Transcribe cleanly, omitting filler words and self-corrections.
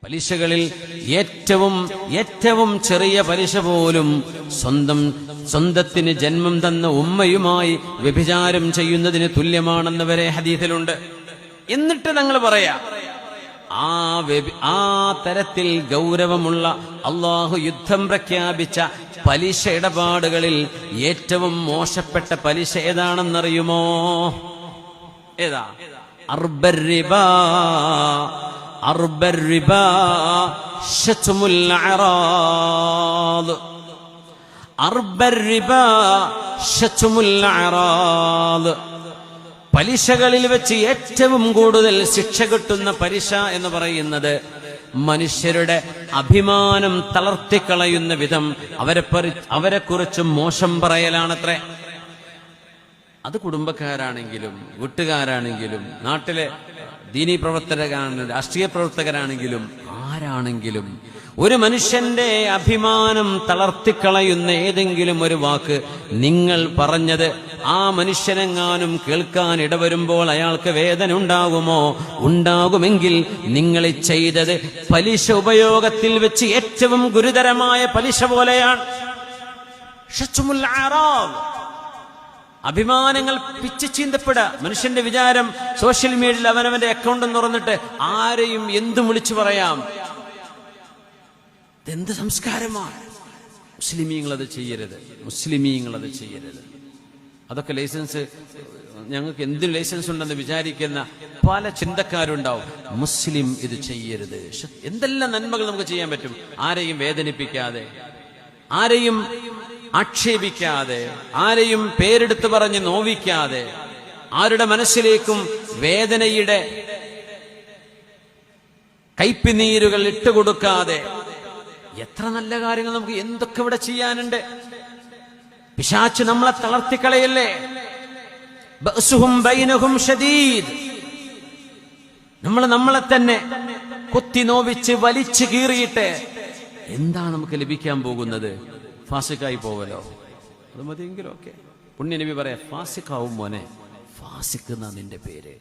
പലിശകളിൽ ഏറ്റവും ചെറിയ പലിശ പോലും സ്വന്തത്തിന് ജന്മം തന്ന ഉമ്മയുമായി വ്യഭിചാരം ചെയ്യുന്നതിന് തുല്യമാണെന്ന് വരെ ഹദീസിലുണ്ട്. എന്നിട്ട് ഞങ്ങൾ പറയാ ആ തരത്തിൽ ഗൗരവമുള്ള അള്ളാഹു യുദ്ധം പ്രഖ്യാപിച്ച പലിശ ഇടപാടുകളിൽ ഏറ്റവും മോശപ്പെട്ട പലിശ ഏതാണെന്നറിയുമോ? ഏതാ? അർബർ ശത്മുൽ അറാദ്. പലിശകളിൽ വെച്ച് ഏറ്റവും കൂടുതൽ ശിക്ഷ കിട്ടുന്ന പലിശ എന്ന് പറയുന്നത് മനുഷ്യരുടെ അഭിമാനം തളർത്തിക്കളയുന്ന വിധം അവരെക്കുറിച്ച് മോശം പറയലാണത്രേ. അത് കുടുംബക്കാരാണെങ്കിലും വീട്ടുകാരാണെങ്കിലും നാട്ടിലെ ദീനീ പ്രവർത്തകരാണെങ്കിലും രാഷ്ട്രീയ പ്രവർത്തകരാണെങ്കിലും ആരാണെങ്കിലും ഒരു മനുഷ്യന്റെ അഭിമാനം തളർത്തിക്കളയുന്ന ഏതെങ്കിലും ഒരു വാക്ക് നിങ്ങൾ പറഞ്ഞത് ആ മനുഷ്യനെങ്ങാനും കേൾക്കാൻ ഇടവരുമ്പോൾ അയാൾക്ക് വേദന ഉണ്ടാകുമോ? ഉണ്ടാകുമെങ്കിൽ നിങ്ങൾ ചെയ്തത് പലിശ ഉപയോഗത്തിൽ വെച്ച് ഏറ്റവും ഗുരുതരമായ പലിശ പോലെയാണ്. അഭിമാനങ്ങൾ പിച്ച് ചീന്തപ്പെടുക. മനുഷ്യന്റെ വിചാരം സോഷ്യൽ മീഡിയയിൽ അവനവന്റെ അക്കൗണ്ട് തുറന്നിട്ട് ആരെയും എന്തും വിളിച്ചു പറയാം. ഇതെന്ത് സംസ്കാരമാണ്? മുസ്ലിമീങ്ങളത് ചെയ്യരുത്. അതൊക്കെ ലൈസൻസ്, ഞങ്ങൾക്ക് എന്തിനും ലൈസൻസ് ഉണ്ടെന്ന് വിചാരിക്കുന്ന പല ചിന്തക്കാരുണ്ടാവും. മുസ്ലിം ഇത് ചെയ്യരുത്. എന്തെല്ലാം നന്മകൾ നമുക്ക് ചെയ്യാൻ പറ്റും? ആരെയും വേദനിപ്പിക്കാതെ, ആരെയും ആക്ഷേപിക്കാതെ, ആരെയും പേരെടുത്ത് പറഞ്ഞ് നോവിക്കാതെ, ആരുടെ മനസ്സിലേക്കും വേദനയുടെ കയ്പിനീരുകൾ ഇട്ടുകൊടുക്കാതെ എത്ര നല്ല കാര്യങ്ങൾ നമുക്ക് എന്തൊക്കെ ഇവിടെ ചെയ്യാനുണ്ട്. പിശാച് നമ്മളെ തളർത്തിക്കളയല്ലേ. ബഅ്സുഹും ബൈനഹും ഷദീദ്. നമ്മളെ തന്നെ കുത്തി നോവിച്ച് വലിച്ചു കീറിയിട്ട് എന്താണ് നമുക്ക് ലഭിക്കാൻ പോകുന്നത്? ഫാസിക്കായി പോവലോ? അത് മതിയെങ്കിലും ഒക്കെ. പുണ്യ നബി പറയാ, ഫാസിക്കാവും മോനെ, ഫാസിക്ക് എന്നാ നിന്റെ പേര്.